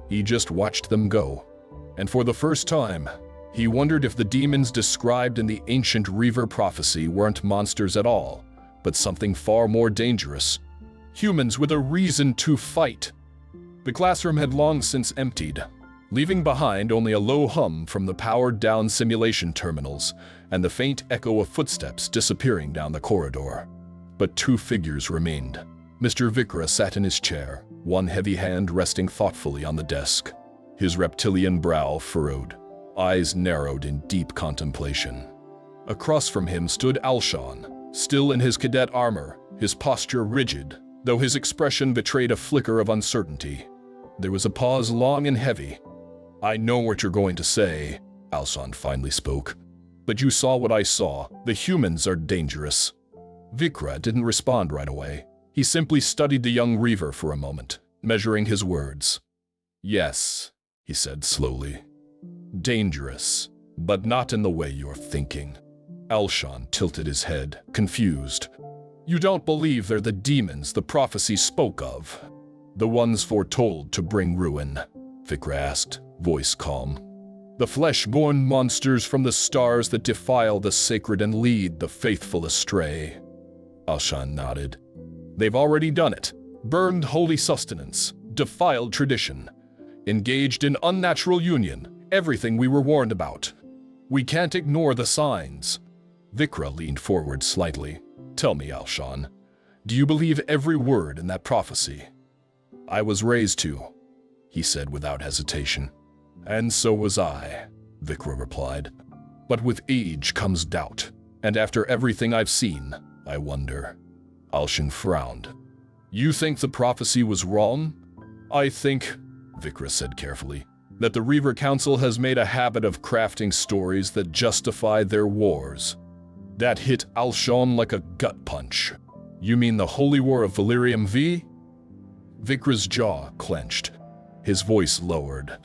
He just watched them go. And for the first time, he wondered if the demons described in the ancient Reaver prophecy weren't monsters at all, but something far more dangerous. Humans with a reason to fight. The classroom had long since emptied, leaving behind only a low hum from the powered-down simulation terminals and the faint echo of footsteps disappearing down the corridor. But two figures remained. Mr. Vikra sat in his chair, one heavy hand resting thoughtfully on the desk. His reptilian brow furrowed, eyes narrowed in deep contemplation. Across from him stood Alshon, still in his cadet armor, his posture rigid, though his expression betrayed a flicker of uncertainty. There was a pause long and heavy. "I know what you're going to say," Alshon finally spoke. "But you saw what I saw. The humans are dangerous." Vikra didn't respond right away. He simply studied the young Reaver for a moment, measuring his words. Yes, he said slowly. Dangerous, but not in the way you're thinking. Alshon tilted his head, confused. You don't believe they're the demons the prophecy spoke of? The ones foretold to bring ruin? Vikra asked, voice calm. The flesh-born monsters from the stars that defile the sacred and lead the faithful astray. Alshon nodded. They've already done it. Burned holy sustenance, defiled tradition, engaged in unnatural union, everything we were warned about. We can't ignore the signs. Vikra leaned forward slightly. Tell me, Alshon, do you believe every word in that prophecy? I was raised to, he said without hesitation. And so was I, Vikra replied. But with age comes doubt, and after everything I've seen, I wonder. Alshon frowned. You think the prophecy was wrong? I think, Vikra said carefully, that the Reaver Council has made a habit of crafting stories that justify their wars. That hit Alshon like a gut punch. You mean the Holy War of Valyrium V? Vikra's jaw clenched. His voice lowered.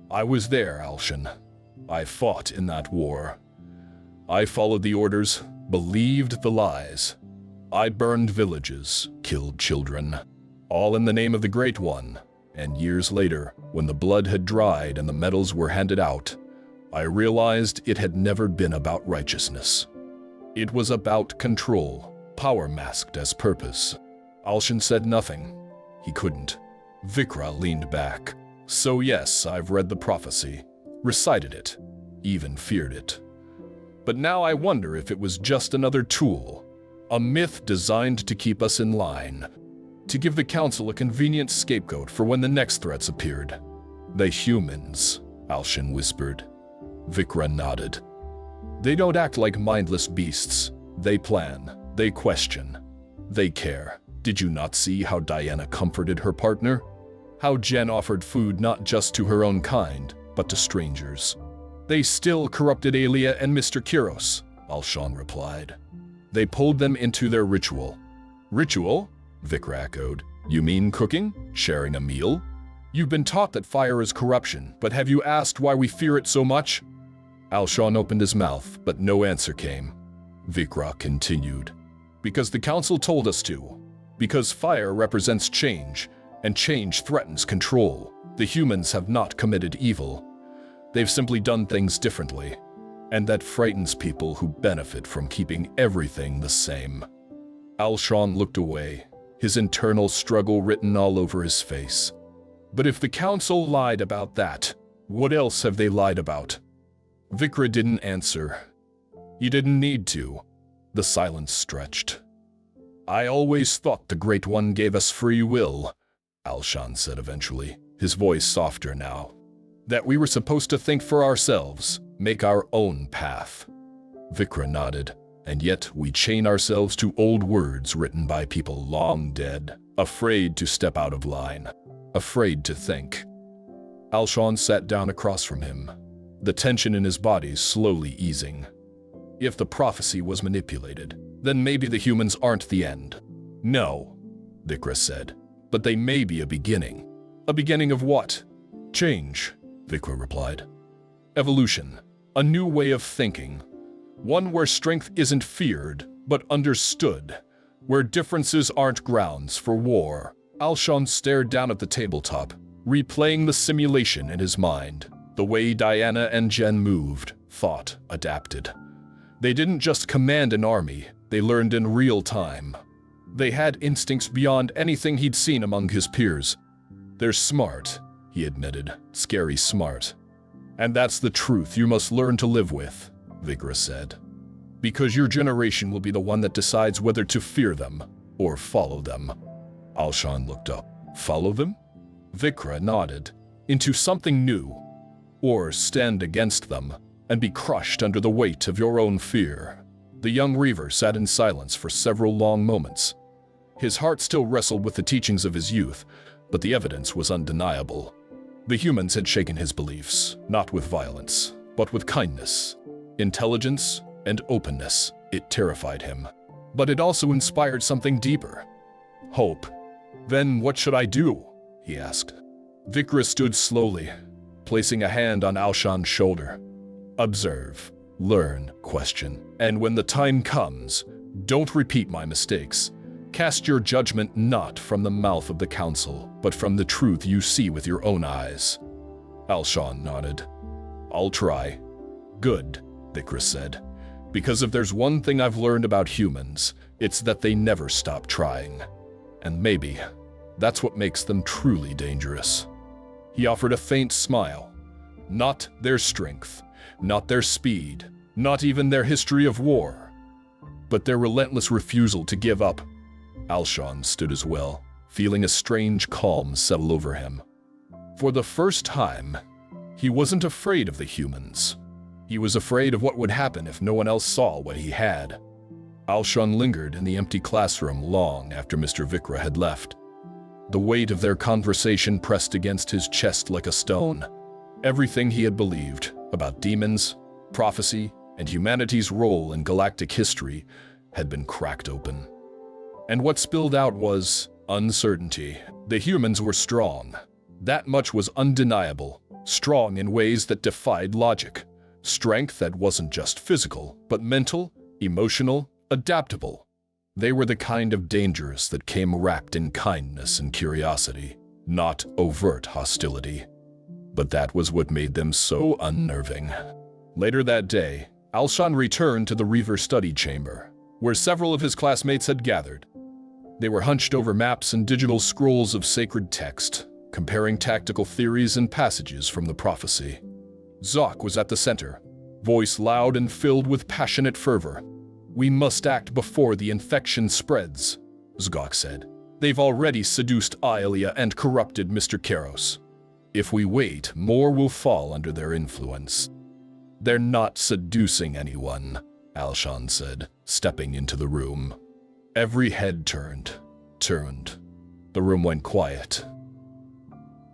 I was there, Alshon. I fought in that war. I followed the orders, believed the lies. I burned villages, killed children, all in the name of the Great One. And years later, when the blood had dried and the medals were handed out, I realized it had never been about righteousness. It was about control, power masked as purpose. Alshon said nothing. He couldn't. Vikra leaned back. So yes, I've read the prophecy, recited it, even feared it. But now I wonder if it was just another tool, a myth designed to keep us in line, to give the Council a convenient scapegoat for when the next threats appeared. The humans, Alshon whispered. Vikra nodded. They don't act like mindless beasts. They plan, they question, they care. Did you not see how Diana comforted her partner? How Jen offered food not just to her own kind, but to strangers. They still corrupted Aelia and Mr. Kiros, Alshon replied. They pulled them into their ritual. Ritual? Vikra echoed. You mean cooking? Sharing a meal? You've been taught that fire is corruption, but have you asked why we fear it so much? Alshon opened his mouth, but no answer came. Vikra continued. Because the Council told us to. Because fire represents change, and change threatens control. The humans have not committed evil. They've simply done things differently, and that frightens people who benefit from keeping everything the same. Alshon looked away, his internal struggle written all over his face. But if the Council lied about that, what else have they lied about? Vikra didn't answer. He didn't need to. The silence stretched. I always thought the Great One gave us free will, Alshon said eventually, his voice softer now. That we were supposed to think for ourselves, make our own path. Vikra nodded, and yet we chain ourselves to old words written by people long dead, afraid to step out of line, afraid to think. Alshon sat down across from him, the tension in his body slowly easing. If the prophecy was manipulated, then maybe the humans aren't the end. No, Vikra said, but they may be a beginning. A beginning of what? Change, Vikra replied. Evolution, a new way of thinking. One where strength isn't feared, but understood. Where differences aren't grounds for war. Alshon stared down at the tabletop, replaying the simulation in his mind. The way Diana and Jen moved, thought, adapted. They didn't just command an army, they learned in real time. They had instincts beyond anything he'd seen among his peers. They're smart, he admitted, scary smart. And that's the truth you must learn to live with, Vikra said. Because your generation will be the one that decides whether to fear them or follow them. Alshon looked up. Follow them? Vikra nodded. Into something new. Or stand against them and be crushed under the weight of your own fear. The young Reaver sat in silence for several long moments. His heart still wrestled with the teachings of his youth, but the evidence was undeniable. The humans had shaken his beliefs, not with violence, but with kindness, intelligence, and openness. It terrified him. But it also inspired something deeper. Hope. Then what should I do? He asked. Vikra stood slowly, placing a hand on Alshan's shoulder. Observe, learn, question, and when the time comes, don't repeat my mistakes. Cast your judgment not from the mouth of the council, but from the truth you see with your own eyes. Alshan nodded. I'll try. Good, Vikra said. Because if there's one thing I've learned about humans, it's that they never stop trying. And maybe that's what makes them truly dangerous. He offered a faint smile. Not their strength, not their speed, not even their history of war, but their relentless refusal to give up. Alshan stood as well, feeling a strange calm settle over him. For the first time, he wasn't afraid of the humans. He was afraid of what would happen if no one else saw what he had. Alshan lingered in the empty classroom long after Mr. Vikra had left. The weight of their conversation pressed against his chest like a stone. Everything he had believed about demons, prophecy, and humanity's role in galactic history had been cracked open. And what spilled out was uncertainty. The humans were strong. That much was undeniable. Strong in ways that defied logic. Strength that wasn't just physical, but mental, emotional, adaptable. They were the kind of dangers that came wrapped in kindness and curiosity, not overt hostility. But that was what made them so unnerving. Later that day, Alshan returned to the Reaver study chamber, where several of his classmates had gathered. They were hunched over maps and digital scrolls of sacred text, comparing tactical theories and passages from the prophecy. Zoc was at the center, voice loud and filled with passionate fervor. We must act before the infection spreads, Zgok said. They've already seduced Ailia and corrupted Mr. Karos. If we wait, more will fall under their influence. They're not seducing anyone, Alshan said, stepping into the room. Every head turned. The room went quiet.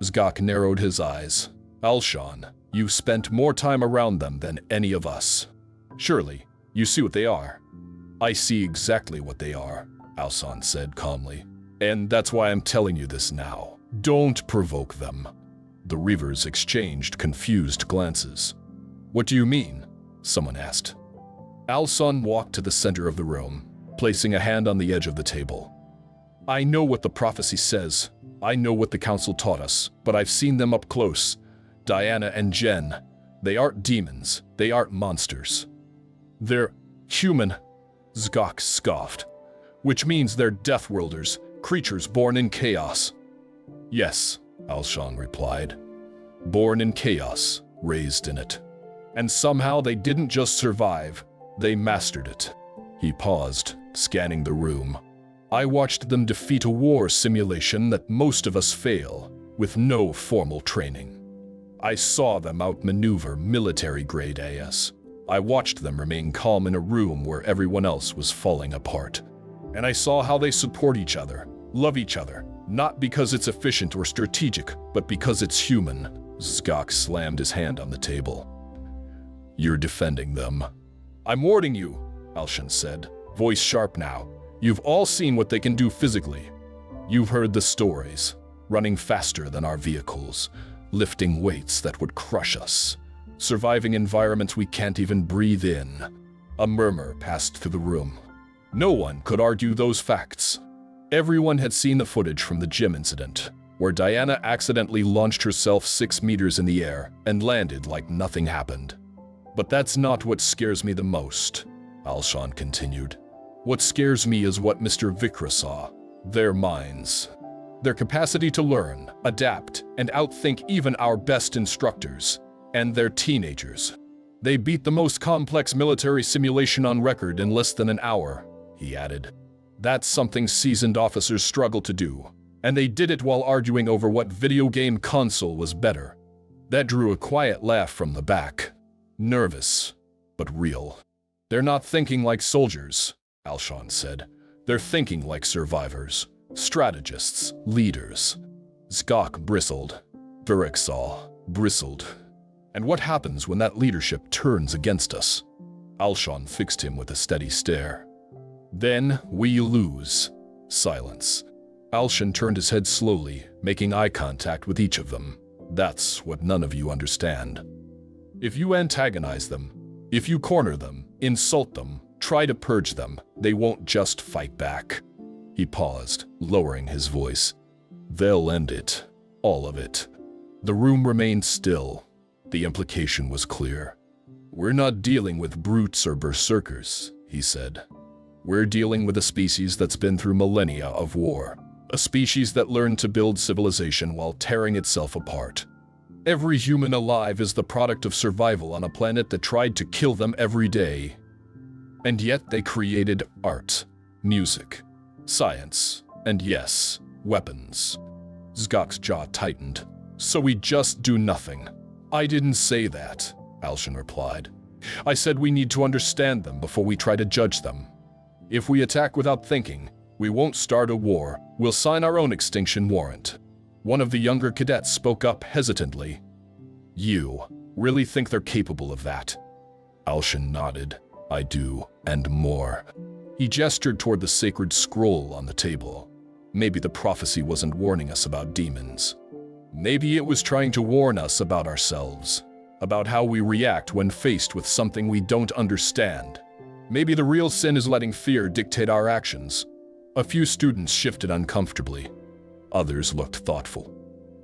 Zgok narrowed his eyes. Alshan, you've spent more time around them than any of us. Surely, you see what they are. I see exactly what they are, Alshan said calmly. And that's why I'm telling you this now. Don't provoke them. The Reavers exchanged confused glances. What do you mean? Someone asked. Alshan walked to the center of the room, placing a hand on the edge of the table. I know what the prophecy says. I know what the council taught us, but I've seen them up close. Diana and Jen, they aren't demons. They aren't monsters. They're human, Zgok scoffed. Which means they're Deathworlders, creatures born in chaos. Yes, Alshan replied. Born in chaos, raised in it. And somehow they didn't just survive, they mastered it. He paused, scanning the room. I watched them defeat a war simulation that most of us fail, with no formal training. I saw them outmaneuver military-grade AS. I watched them remain calm in a room where everyone else was falling apart. And I saw how they support each other, love each other, not because it's efficient or strategic, but because it's human. Zgok slammed his hand on the table. You're defending them. I'm warning you, Alshan said, voice sharp now. You've all seen what they can do physically. You've heard the stories, running faster than our vehicles, lifting weights that would crush us, surviving environments we can't even breathe in. A murmur passed through the room. No one could argue those facts. Everyone had seen the footage from the gym incident, where Diana accidentally launched herself 6 meters in the air and landed like nothing happened. But that's not what scares me the most, Alshan continued. What scares me is what Mr. Vikra saw. Their minds. Their capacity to learn, adapt, and outthink even our best instructors. And they're teenagers. They beat the most complex military simulation on record in less than an hour, he added. That's something seasoned officers struggle to do. And they did it while arguing over what video game console was better. That drew a quiet laugh from the back. Nervous, but real. They're not thinking like soldiers, Alshan said. They're thinking like survivors, strategists, leaders. Zgok bristled. Verexal bristled. And what happens when that leadership turns against us? Alshan fixed him with a steady stare. Then we lose. Silence. Alshan turned his head slowly, making eye contact with each of them. That's what none of you understand. If you antagonize them, if you corner them, insult them, try to purge them, they won't just fight back. He paused, lowering his voice. They'll end it. All of it. The room remained still. The implication was clear. We're not dealing with brutes or berserkers, he said. We're dealing with a species that's been through millennia of war. A species that learned to build civilization while tearing itself apart. Every human alive is the product of survival on a planet that tried to kill them every day. And yet they created art, music, science, and yes, weapons. Zgok's jaw tightened. So we just do nothing. I didn't say that, Alshan replied. I said we need to understand them before we try to judge them. If we attack without thinking, we won't start a war, we'll sign our own extinction warrant. One of the younger cadets spoke up hesitantly. You really think they're capable of that? Alshan nodded. I do, and more. He gestured toward the sacred scroll on the table. Maybe the prophecy wasn't warning us about demons. Maybe it was trying to warn us about ourselves, about how we react when faced with something we don't understand. Maybe the real sin is letting fear dictate our actions. A few students shifted uncomfortably. Others looked thoughtful.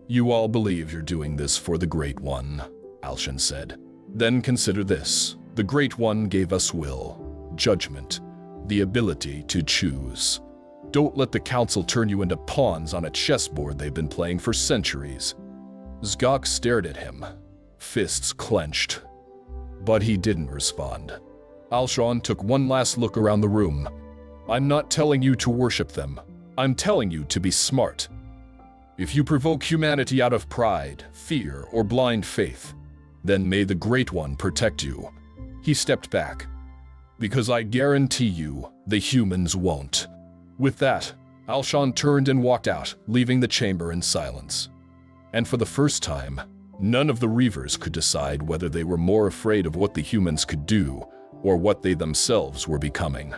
You all believe you're doing this for the Great One, Alshan said. Then consider this. The Great One gave us will, judgment, the ability to choose. Don't let the Council turn you into pawns on a chessboard they've been playing for centuries. Zgok stared at him, fists clenched. But he didn't respond. Alshan took one last look around the room. I'm not telling you to worship them. I'm telling you to be smart. If you provoke humanity out of pride, fear, or blind faith, then may the Great One protect you. He stepped back. Because I guarantee you, the humans won't. With that, Alshan turned and walked out, leaving the chamber in silence. And for the first time, none of the Reavers could decide whether they were more afraid of what the humans could do or what they themselves were becoming.